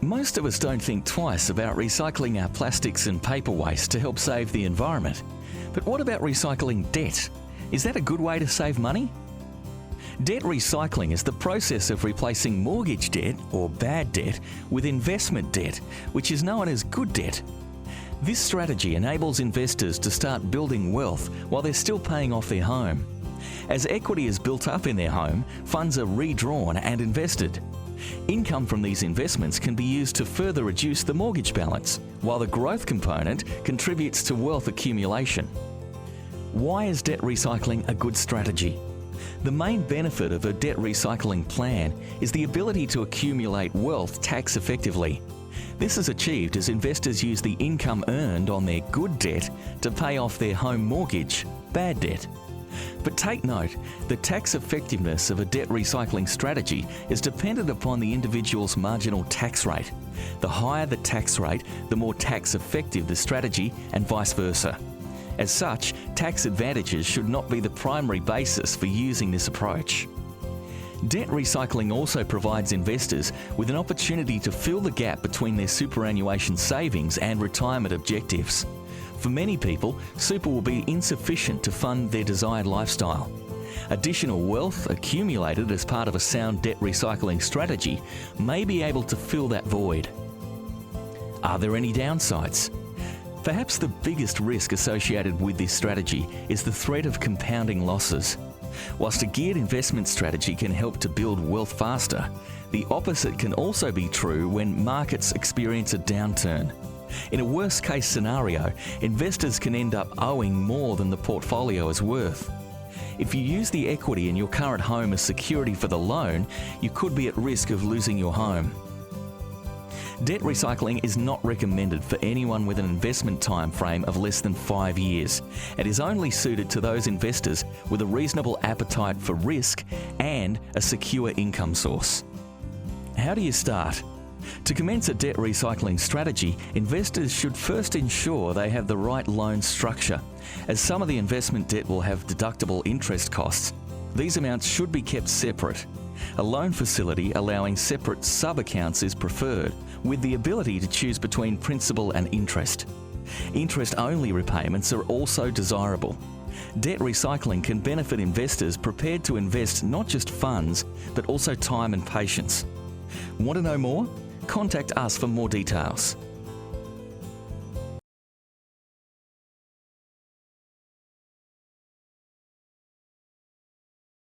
Most of us don't think twice about recycling our plastics and paper waste to help save the environment. But what about recycling debt? Is that a good way to save money? Debt recycling is the process of replacing mortgage debt, or bad debt, with investment debt, which is known as good debt. This strategy enables investors to start building wealth while they're still paying off their home. As equity is built up in their home, funds are redrawn and invested. Income from these investments can be used to further reduce the mortgage balance, while the growth component contributes to wealth accumulation. Why is debt recycling a good strategy? The main benefit of a debt recycling plan is the ability to accumulate wealth tax effectively. This is achieved as investors use the income earned on their good debt to pay off their home mortgage, bad debt. But take note, the tax effectiveness of a debt recycling strategy is dependent upon the individual's marginal tax rate. The higher the tax rate, the more tax effective the strategy, and vice versa. As such, tax advantages should not be the primary basis for using this approach. Debt recycling also provides investors with an opportunity to fill the gap between their superannuation savings and retirement objectives. For many people, super will be insufficient to fund their desired lifestyle. Additional wealth accumulated as part of a sound debt recycling strategy may be able to fill that void. Are there any downsides? Perhaps the biggest risk associated with this strategy is the threat of compounding losses. Whilst a geared investment strategy can help to build wealth faster, the opposite can also be true when markets experience a downturn. In a worst-case scenario, investors can end up owing more than the portfolio is worth. If you use the equity in your current home as security for the loan, you could be at risk of losing your home. Debt recycling is not recommended for anyone with an investment time frame of less than 5 years and is only suited to those investors with a reasonable appetite for risk and a secure income source. How do you start? To commence a debt recycling strategy, investors should first ensure they have the right loan structure. As some of the investment debt will have deductible interest costs, these amounts should be kept separate. A loan facility allowing separate sub-accounts is preferred, with the ability to choose between principal and interest. Interest-only repayments are also desirable. Debt recycling can benefit investors prepared to invest not just funds, but also time and patience. Want to know more? Contact us for more details.